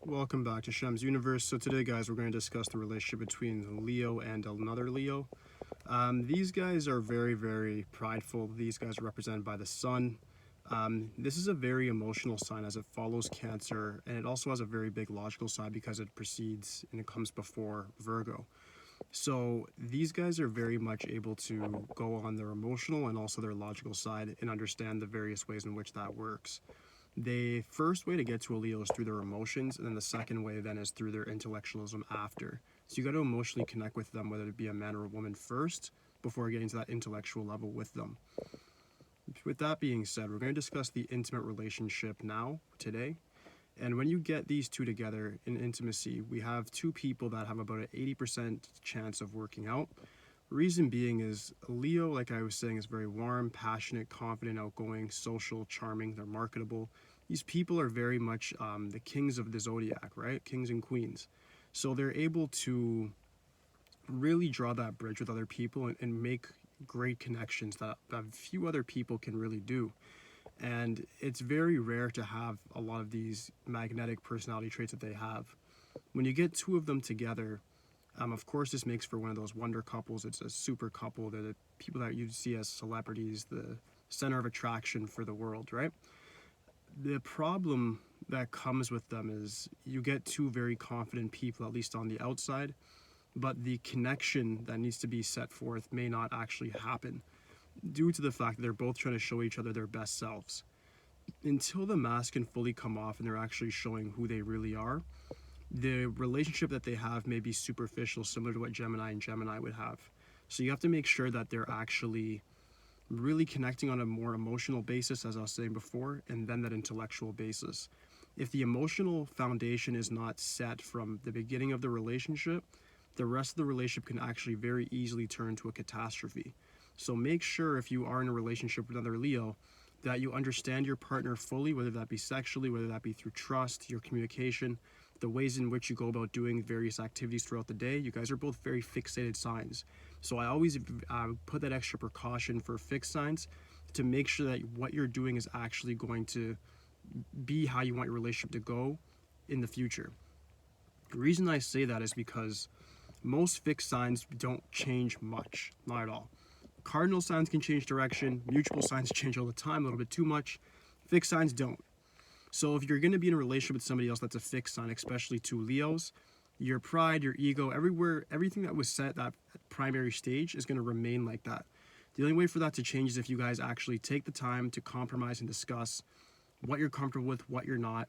Welcome back to Shemsuniverse. So today, guys, we're going to discuss the relationship between Leo and another Leo. These guys are very, very prideful. These guys are represented by the sun. This is a very emotional sign as it follows Cancer, and it also has a very big logical side because it precedes and it comes before Virgo. So these guys are very much able to go on their emotional and also their logical side and understand the various ways in which that works. The first way to get to a Leo is through their emotions, and then the second way then is through their intellectualism after. So you got to emotionally connect with them, whether it be a man or a woman first, before getting to that intellectual level with them. With that being said, we're going to discuss the intimate relationship now, today. And when you get these two together in intimacy, we have two people that have about an 80% chance of working out. Reason being is Leo, like I was saying, is very warm, passionate, confident, outgoing, social, charming. They're marketable. These people are very much the kings of the zodiac, right? Kings and queens. So they're able to really draw that bridge with other people and make great connections that few other people can really do. And it's very rare to have a lot of these magnetic personality traits that they have. When you get two of them together, of course, this makes for one of those wonder couples. It's a super couple. They're the people that you see as celebrities, the center of attraction for the world, right? The problem that comes with them is you get two very confident people, at least on the outside, but the connection that needs to be set forth may not actually happen due to the fact that they're both trying to show each other their best selves. Until the mask can fully come off and they're actually showing who they really are, the relationship that they have may be superficial, similar to what Gemini and Gemini would have. So you have to make sure that they're actually really connecting on a more emotional basis, as I was saying before, and then that intellectual basis. If the emotional foundation is not set from the beginning of the relationship, the rest of the relationship can actually very easily turn to a catastrophe. So make sure if you are in a relationship with another Leo that you understand your partner fully, whether that be sexually, whether that be through trust, your communication, the ways in which you go about doing various activities throughout the day. You guys are both very fixated signs. So I always put that extra precaution for fixed signs to make sure that what you're doing is actually going to be how you want your relationship to go in the future. The reason I say that is because most fixed signs don't change much, not at all. Cardinal signs can change direction, mutual signs change all the time, a little bit too much. Fixed signs don't. So if you're going to be in a relationship with somebody else that's a fixed sign, especially two Leos, your pride, your ego, everywhere, everything that was set at that primary stage is going to remain like that. The only way for that to change is if you guys actually take the time to compromise and discuss what you're comfortable with, what you're not,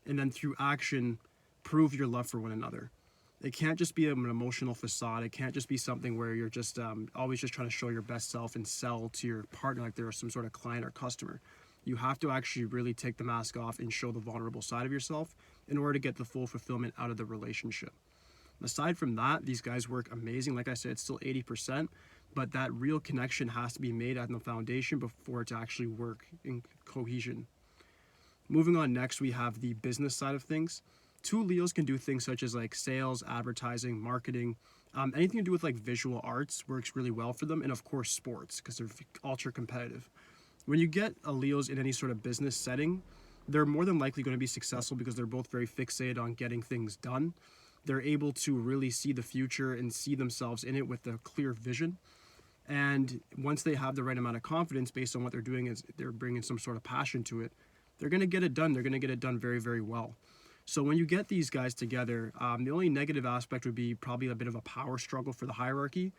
and then through action, prove your love for one another. It can't just be an emotional facade. It can't just be something where you're just always just trying to show your best self and sell to your partner like they're some sort of client or customer. You have to actually really take the mask off and show the vulnerable side of yourself in order to get the full fulfillment out of the relationship. Aside from that, these guys work amazing. Like I said, it's still 80%, but that real connection has to be made on the foundation before it to actually work in cohesion. Moving on next, we have the business side of things. Two Leos can do things such as like sales, advertising, marketing, anything to do with like visual arts works really well for them, and of course sports because they're ultra competitive. When you get a Leos in any sort of business setting, they're more than likely going to be successful because they're both very fixated on getting things done. They're able to really see the future and see themselves in it with a clear vision. And once they have the right amount of confidence based on what they're doing, is they're bringing some sort of passion to it, they're going to get it done. They're going to get it done very, very well. So when you get these guys together, the only negative aspect would be probably a bit of a power struggle for the hierarchy,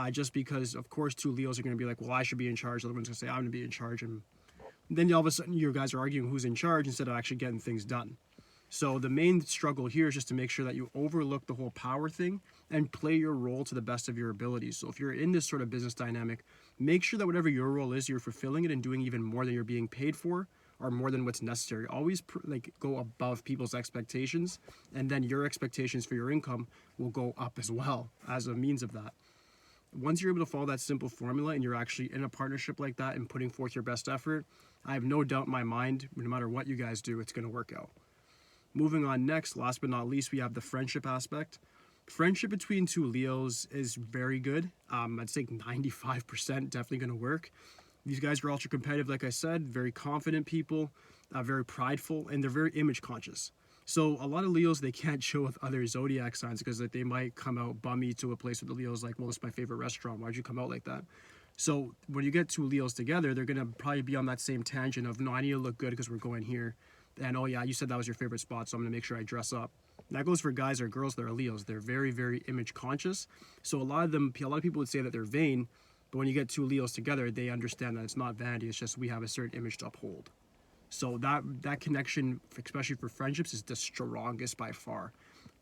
just because, of course, two Leos are going to be like, well, I should be in charge. The other one's going to say, I'm going to be in charge. And then all of a sudden, you guys are arguing who's in charge instead of actually getting things done. So the main struggle here is just to make sure that you overlook the whole power thing and play your role to the best of your abilities. So if you're in this sort of business dynamic, make sure that whatever your role is, you're fulfilling it and doing even more than you're being paid for, or more than what's necessary. Always go above people's expectations, and then your expectations for your income will go up as well as a means of that. Once you're able to follow that simple formula and you're actually in a partnership like that and putting forth your best effort, I have no doubt in my mind, no matter what you guys do, it's going to work out. Moving on next, last but not least, we have the friendship aspect. Friendship between two Leos is very good. I'd say 95% definitely going to work. These guys are ultra competitive, like I said, very confident people, very prideful, and they're very image conscious. So a lot of Leos, they can't chill with other zodiac signs because like, they might come out bummy to a place where the Leo's like, well, it's my favorite restaurant. Why'd you come out like that? So when you get two Leos together, they're gonna probably be on that same tangent of, no, I need to look good because we're going here. And oh yeah, you said that was your favorite spot, so I'm gonna make sure I dress up. And that goes for guys or girls that are Leos. They're very, very image conscious. So a lot of people would say that they're vain, but when you get two Leos together, they understand that it's not vanity. It's just we have a certain image to uphold. So that connection, especially for friendships, is the strongest by far.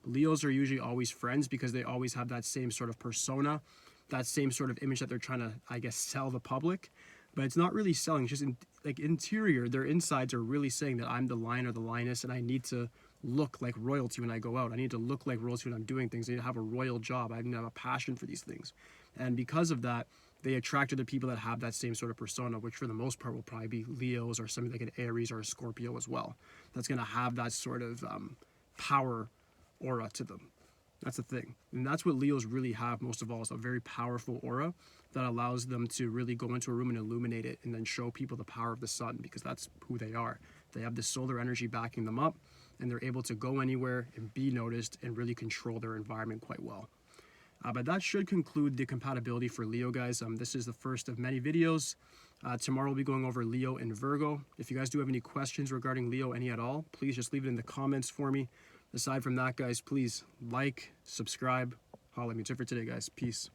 Leos are usually always friends because they always have that same sort of persona, that same sort of image that they're trying to, I guess, sell the public. But it's not really selling. It's just like interior, their insides are really saying that I'm the lion or the lioness, and I need to look like royalty when I go out. I need to look like royalty when I'm doing things. I need to have a royal job. I need to have a passion for these things. And because of that, they attract the people that have that same sort of persona, which for the most part will probably be Leos or something like an Aries or a Scorpio as well. That's going to have that sort of power aura to them. That's the thing. And that's what Leos really have most of all, is a very powerful aura that allows them to really go into a room and illuminate it and then show people the power of the sun, because that's who they are. They have the solar energy backing them up, and they're able to go anywhere and be noticed and really control their environment quite well. But that should conclude the compatibility for Leo, guys. This is the first of many videos. Tomorrow we'll be going over Leo and Virgo. If you guys do have any questions regarding Leo, any at all, please just leave it in the comments for me. Aside from that, guys, please like, subscribe. Holla at me. That's it for today, guys. Peace.